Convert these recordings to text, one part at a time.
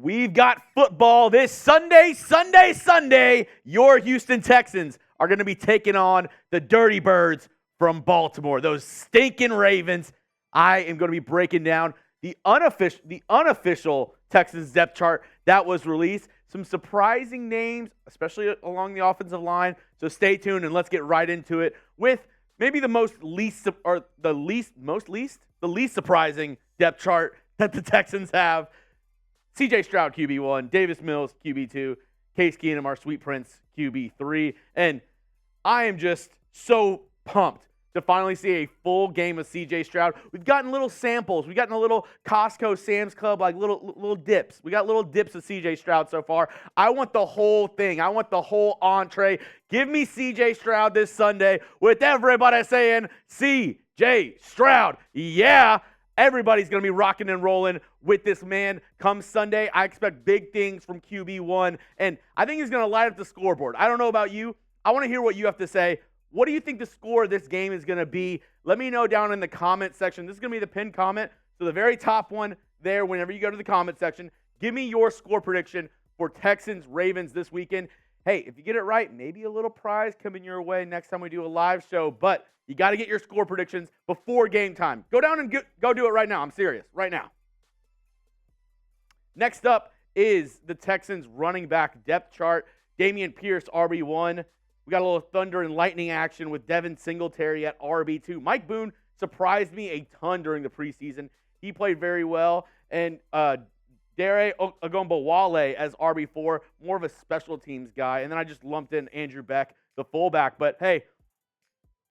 We've got football this Sunday. Your Houston Texans are going to be taking on the Dirty Birds from Baltimore, those stinking Ravens. I am going to be breaking down the unofficial Texans depth chart that was released. Some surprising names, especially along the offensive line. So stay tuned and let's get right into it with maybe the least surprising depth chart that the Texans have. CJ Stroud, QB1, Davis Mills, QB2, Case Keenum, our Sweet Prince, QB3. And I am just so pumped to finally see a full game of CJ Stroud. We've gotten little samples. We've gotten a little Costco, Sam's Club, like little dips. We got little dips of CJ Stroud so far. I want the whole thing. I want the whole entree. Give me CJ Stroud this Sunday with everybody saying, CJ Stroud, yeah. Everybody's going to be rocking and rolling with this man come Sunday. I expect big things from QB1, and I think he's going to light up the scoreboard. I don't know about you. I want to hear what you have to say. What do you think the score of this game is going to be? Let me know down in the comment section. This is going to be the pinned comment. So the very top one there, whenever you go to the comment section, give me your score prediction for Texans-Ravens this weekend. Hey, if you get it right, maybe a little prize coming your way next time we do a live show, but you got to get your score predictions before game time. Go down and go do it right now. I'm serious, right now. Next up is the Texans running back depth chart. Dameon Pierce, RB1. We got a little thunder and lightning action with Devin Singletary at RB2. Mike Boone surprised me a ton during the preseason. He played very well. And Dare Ogunbowale as RB4, more of a special teams guy. And then I just lumped in Andrew Beck, the fullback. But hey,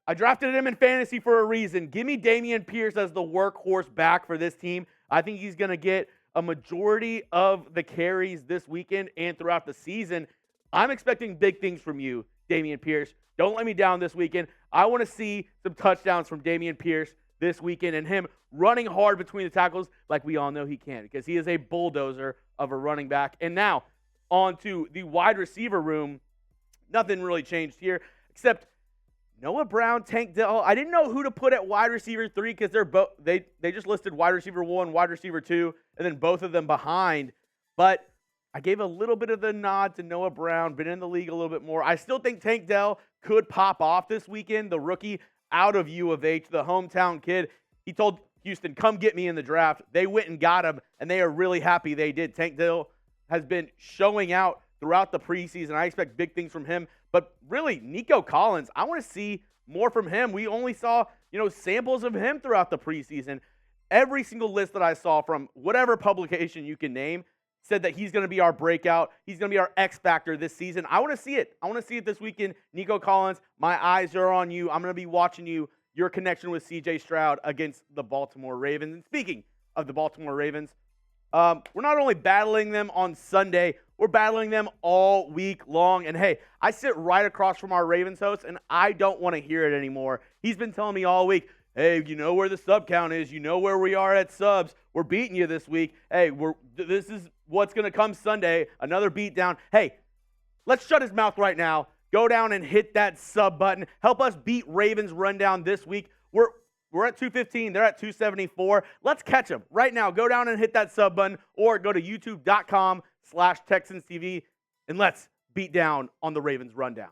I drafted him in fantasy for a reason. Give me Dameon Pierce as the workhorse back for this team. I think he's going to get a majority of the carries this weekend and throughout the season. I'm expecting big things from you, Dameon Pierce. Don't let me down this weekend. I want to see some touchdowns from Dameon Pierce this weekend and him running hard between the tackles like we all know he can, because he is a bulldozer of a running back. And now on to the wide receiver room. Nothing really changed here except Noah Brown, Tank Dell. I didn't know who to put at wide receiver 3 because they just listed wide receiver 1, wide receiver 2, and then both of them behind. But I gave a little bit of the nod to Noah Brown, been in the league a little bit more. I still think Tank Dell could pop off this weekend, the rookie out of U of H, the hometown kid. He told Houston, come get me in the draft. They went and got him, and they are really happy they did. Tank Dell has been showing out throughout the preseason. I expect big things from him. But really, Nico Collins, I want to see more from him. We only saw, samples of him throughout the preseason. Every single list that I saw from whatever publication you can name said that he's going to be our breakout. He's going to be our X factor this season. I want to see it. I want to see it this weekend. Nico Collins, my eyes are on you. I'm going to be watching you, your connection with CJ Stroud against the Baltimore Ravens. And speaking of the Baltimore Ravens, we're not only battling them on Sunday, we're battling them all week long. And hey, I sit right across from our Ravens host, and I don't want to hear it anymore. He's been telling me all week, hey, you know where the sub count is. You know where we are at subs. We're beating you this week. Hey, this is what's going to come Sunday, another beatdown. Hey, let's shut his mouth right now. Go down and hit that sub button. Help us beat Ravens rundown this week. We're at 215. They're at 274. Let's catch them right now. Go down and hit that sub button or go to youtube.com/TexansTV and let's beat down on the Ravens rundown.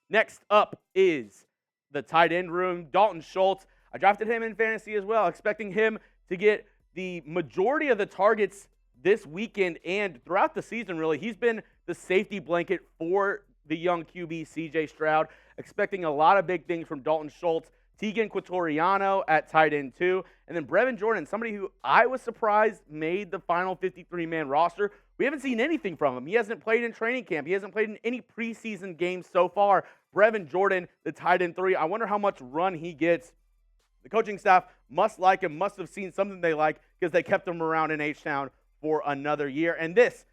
Next up is the tight end room, Dalton Schultz. I drafted him in fantasy as well, expecting him to get the majority of the targets this weekend and throughout the season, really. He's been the safety blanket for the young QB, CJ Stroud. Expecting a lot of big things from Dalton Schultz. Tegan Quatoriano at tight end 2. And then Brevin Jordan, somebody who I was surprised made the final 53-man roster. We haven't seen anything from him. He hasn't played in training camp. He hasn't played in any preseason games so far. Brevin Jordan, the tight end 3. I wonder how much run he gets. The coaching staff must like him, must have seen something they like because they kept him around in H-Town for another year. And this,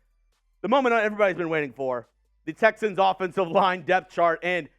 the moment everybody's been waiting for, the Texans offensive line depth chart. And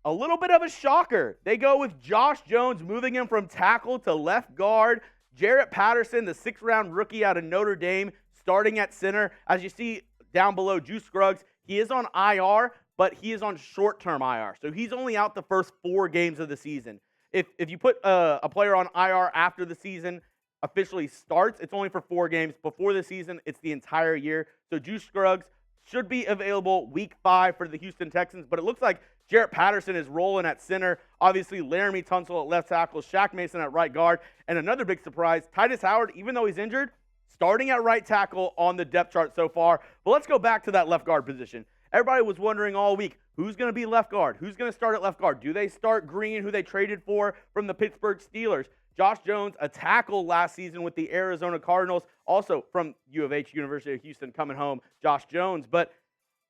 a little bit of a shocker. They go with Josh Jones, moving him from tackle to left guard. Jarrett Patterson, the 6th-round rookie out of Notre Dame, starting at center. As you see down below, Juice Scruggs, he is on IR, but he is on short-term IR. So he's only out the first 4 games of the season. If you put a player on IR after the season, officially starts, it's only for 4 games. Before the season, it's the entire year. So Juice Scruggs should be available week 5 for the Houston Texans, but it looks like Jarrett Patterson is rolling at center. Obviously, Laremy Tunsil at left tackle, Shaq Mason at right guard, and another big surprise, Tytus Howard, even though he's injured, starting at right tackle on the depth chart so far. But let's go back to that left guard position. Everybody was wondering all week, who's going to be left guard? Who's going to start at left guard? Do they start Green, who they traded for from the Pittsburgh Steelers? Josh Jones, a tackle last season with the Arizona Cardinals, also from U of H, University of Houston, coming home, Josh Jones. But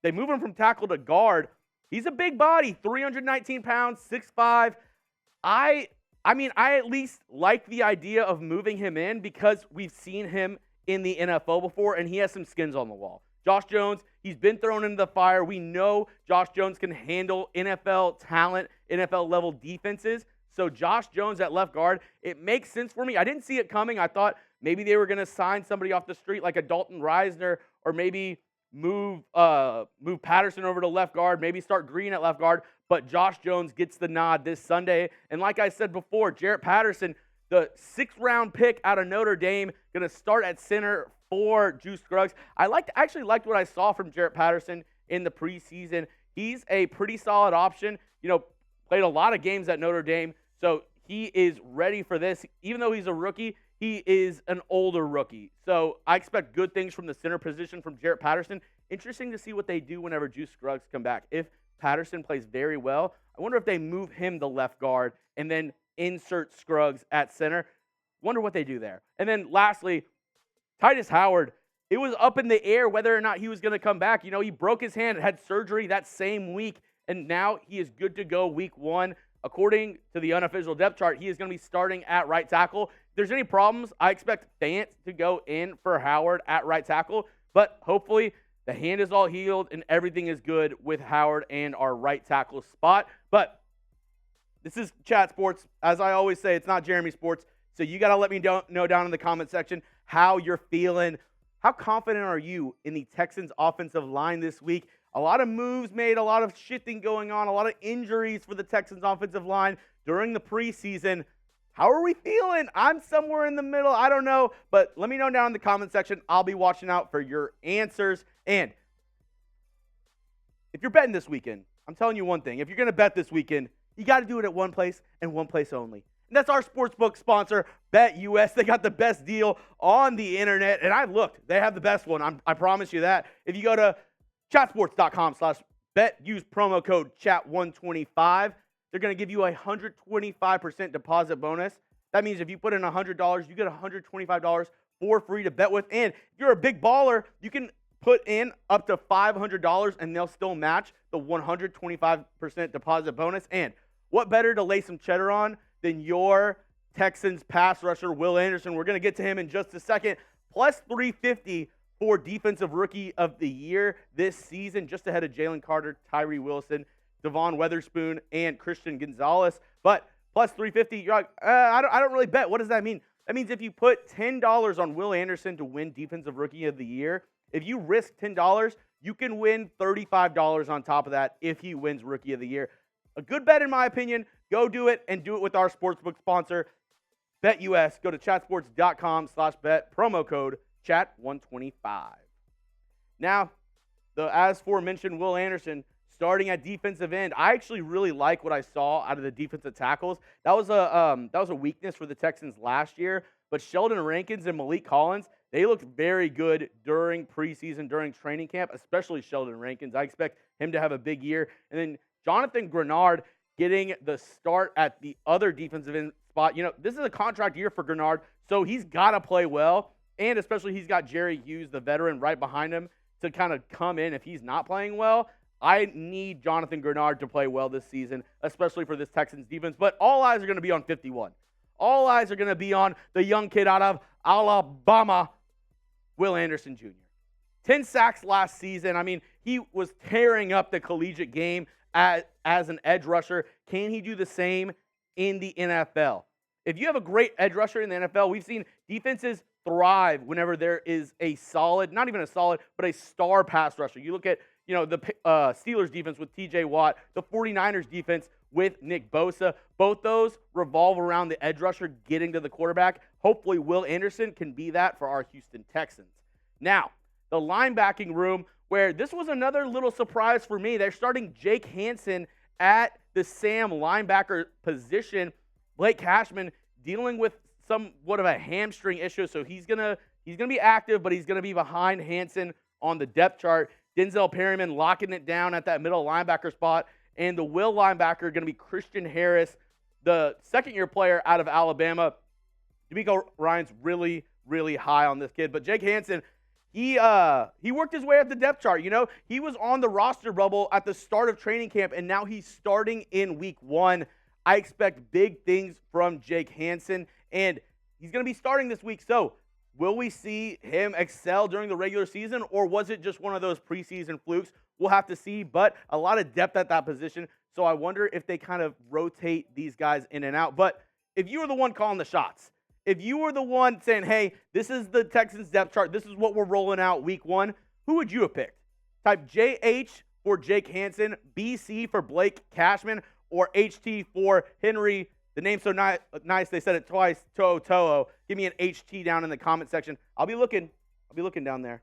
they move him from tackle to guard. He's a big body, 319 pounds, 6'5". I mean, I at least like the idea of moving him in because we've seen him in the NFL before, and he has some skins on the wall. Josh Jones, he's been thrown into the fire. We know Josh Jones can handle NFL talent, NFL-level defenses. So Josh Jones at left guard, it makes sense for me. I didn't see it coming. I thought maybe they were going to sign somebody off the street like a Dalton Reisner, or maybe move Patterson over to left guard, maybe start Green at left guard. But Josh Jones gets the nod this Sunday. And like I said before, Jarrett Patterson, the 6th-round pick out of Notre Dame, going to start at center for Juice Scruggs. I actually liked what I saw from Jarrett Patterson in the preseason. He's a pretty solid option. Played a lot of games at Notre Dame. So he is ready for this. Even though he's a rookie, he is an older rookie. So I expect good things from the center position from Jarrett Patterson. Interesting to see what they do whenever Juice Scruggs come back. If Patterson plays very well, I wonder if they move him to left guard and then insert Scruggs at center. Wonder what they do there. And then lastly, Tytus Howard. It was up in the air whether or not he was going to come back. He broke his hand, had surgery that same week, and now he is good to go week 1. According to the unofficial depth chart, he is going to be starting at right tackle. If there's any problems, I expect Fant to go in for Howard at right tackle. But hopefully the hand is all healed and everything is good with Howard and our right tackle spot. But this is Chat Sports. As I always say, it's not Jeremy Sports. So you got to let me know down in the comment section how you're feeling. How confident are you in the Texans offensive line this week? A lot of moves made, a lot of shifting going on, a lot of injuries for the Texans offensive line during the preseason. How are we feeling? I'm somewhere in the middle. I don't know, but let me know down in the comment section. I'll be watching out for your answers. And if you're betting this weekend, I'm telling you one thing. If you're going to bet this weekend, you got to do it at one place and one place only. And that's our sportsbook sponsor, BetUS. They got the best deal on the internet, and I've looked. They have the best one. I promise you that. If you go to chatsports.com/bet, use promo code CHAT125. They're going to give you a 125% deposit bonus. That means if you put in $100, you get $125 for free to bet with. And if you're a big baller, you can put in up to $500 and they'll still match the 125% deposit bonus. And what better to lay some cheddar on than your Texans pass rusher, Will Anderson? We're going to get to him in just a second. Plus 350 for Defensive Rookie of the Year this season, just ahead of Jalen Carter, Tyree Wilson, Devon Weatherspoon, and Christian Gonzalez. But plus 350, you're like, I don't really bet. What does that mean? That means if you put $10 on Will Anderson to win Defensive Rookie of the Year, if you risk $10, you can win $35 on top of that if he wins Rookie of the Year. A good bet, in my opinion. Go do it, and do it with our sportsbook sponsor, BetUS. Go to chatsports.com/bet, promo code CHAT125. Now, the as aforementioned Will Anderson starting at defensive end. I actually really like what I saw out of the defensive tackles. That was a weakness for the Texans last year. But Sheldon Rankins and Maliek Collins, they looked very good during preseason, during training camp, especially Sheldon Rankins. I expect him to have a big year. And then Jonathan Grenard getting the start at the other defensive end spot. This is a contract year for Grenard, so he's got to play well. And especially he's got Jerry Hughes, the veteran, right behind him to kind of come in if he's not playing well. I need Jonathan Grenard to play well this season, especially for this Texans defense. But all eyes are going to be on 51. All eyes are going to be on the young kid out of Alabama, Will Anderson Jr. 10 sacks last season. I mean, he was tearing up the collegiate game as an edge rusher. Can he do the same in the NFL? If you have a great edge rusher in the NFL, we've seen defenses thrive whenever there is a solid, not even a solid, but a star pass rusher. You look at the Steelers defense with TJ Watt, the 49ers defense with Nick Bosa. Both those revolve around the edge rusher getting to the quarterback. Hopefully Will Anderson can be that for our Houston Texans. Now, the linebacking room, where this was another little surprise for me. They're starting Jake Hanson at the Sam linebacker position. Blake Cashman dealing with somewhat of a hamstring issue, so he's gonna be active, but he's gonna be behind Hanson on the depth chart. Denzel Perryman locking it down at that middle linebacker spot, and the will linebacker gonna be Christian Harris, the second-year player out of Alabama. DeMeco Ryans really, really high on this kid, but Jake Hanson, he worked his way up the depth chart. You know, he was on the roster bubble at the start of training camp, and now he's starting in week 1. I expect big things from Jake Hanson, and he's going to be starting this week. So will we see him excel during the regular season, or was it just one of those preseason flukes? We'll have to see, but a lot of depth at that position. So I wonder if they kind of rotate these guys in and out. But if you were the one calling the shots, if you were the one saying, hey, this is the Texans depth chart, this is what we're rolling out week 1, who would you have picked? Type JH for Jake Hanson, BC for Blake Cashman, or HT for Henry. The name's so nice, they said it twice, Toho. Give me an HT down in the comment section. I'll be looking down there.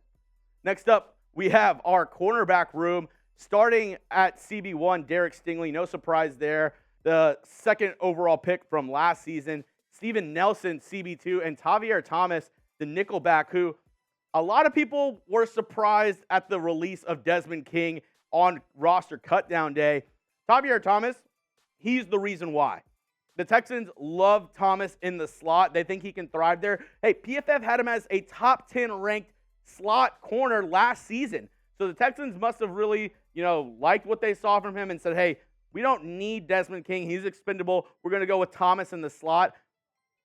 Next up, we have our cornerback room. Starting at CB1, Derek Stingley, no surprise there. The second overall pick from last season. Steven Nelson, CB2, and Tavier Thomas, the nickelback, who a lot of people were surprised at the release of Desmond King on roster cutdown day. Tavier Thomas, he's the reason why. The Texans love Thomas in the slot. They think he can thrive there. Hey, PFF had him as a top 10 ranked slot corner last season. So the Texans must have really, liked what they saw from him and said, hey, we don't need Desmond King. He's expendable. We're going to go with Thomas in the slot.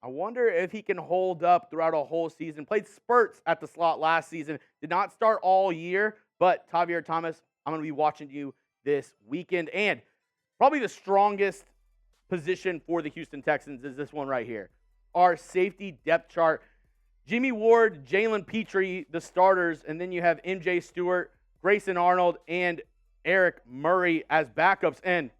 I wonder if he can hold up throughout a whole season. Played spurts at the slot last season. Did not start all year, but Tavier Thomas, I'm going to be watching you this weekend. And probably the strongest position for the Houston Texans is this one right here. Our safety depth chart. Jimmy Ward, Jalen Petrie, the starters, and then you have MJ Stewart, Grayson Arnold, and Eric Murray as backups. And,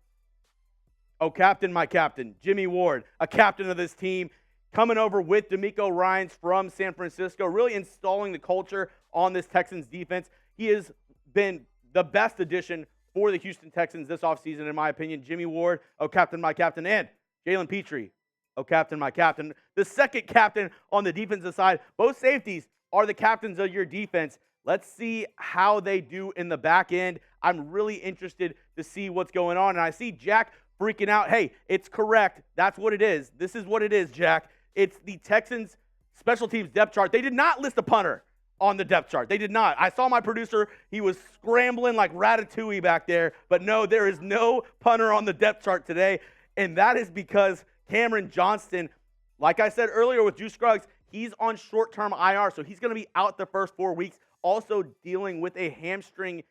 oh, captain, my captain, Jimmy Ward, a captain of this team, coming over with DeMeco Ryans from San Francisco, really installing the culture on this Texans defense. He has been the best addition for the Houston Texans this offseason, in my opinion. Jimmy Ward, oh, captain, my captain, and Jalen Petrie, oh, captain, my captain. The second captain on the defensive side. Both safeties are the captains of your defense. Let's see how they do in the back end. I'm really interested to see what's going on. And I see Jack freaking out. Hey, it's correct. That's what it is. This is what it is, Jack. It's the Texans special teams depth chart. They did not list a punter on the depth chart. They did not. I saw my producer. He was scrambling like Ratatouille back there. But no, there is no punter on the depth chart today. And that is because Cameron Johnston, like I said earlier with Juice Scruggs, he's on short-term IR. So he's going to be out the first 4 weeks, also dealing with a hamstring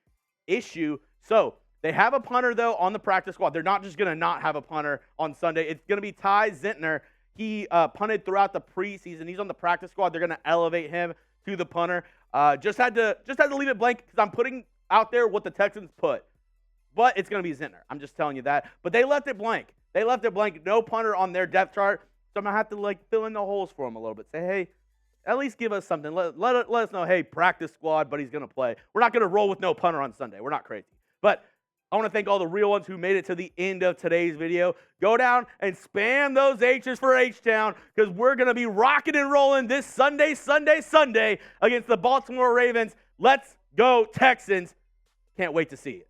issue. So they have a punter, though, on the practice squad. They're not just going to not have a punter on Sunday. It's going to be Ty Zentner. He punted throughout the preseason. He's on the practice squad. They're going to elevate him to the punter. Just had to leave it blank because I'm putting out there what the Texans put. But it's going to be Zentner. I'm just telling you that. But they left it blank. They left it blank. No punter on their depth chart. So I'm going to have to fill in the holes for them a little bit. Say, hey, at least give us something. Let us know, hey, practice squad, but he's going to play. We're not going to roll with no punter on Sunday. We're not crazy. But I want to thank all the real ones who made it to the end of today's video. Go down and spam those H's for H-Town because we're going to be rocking and rolling this Sunday against the Baltimore Ravens. Let's go, Texans. Can't wait to see it.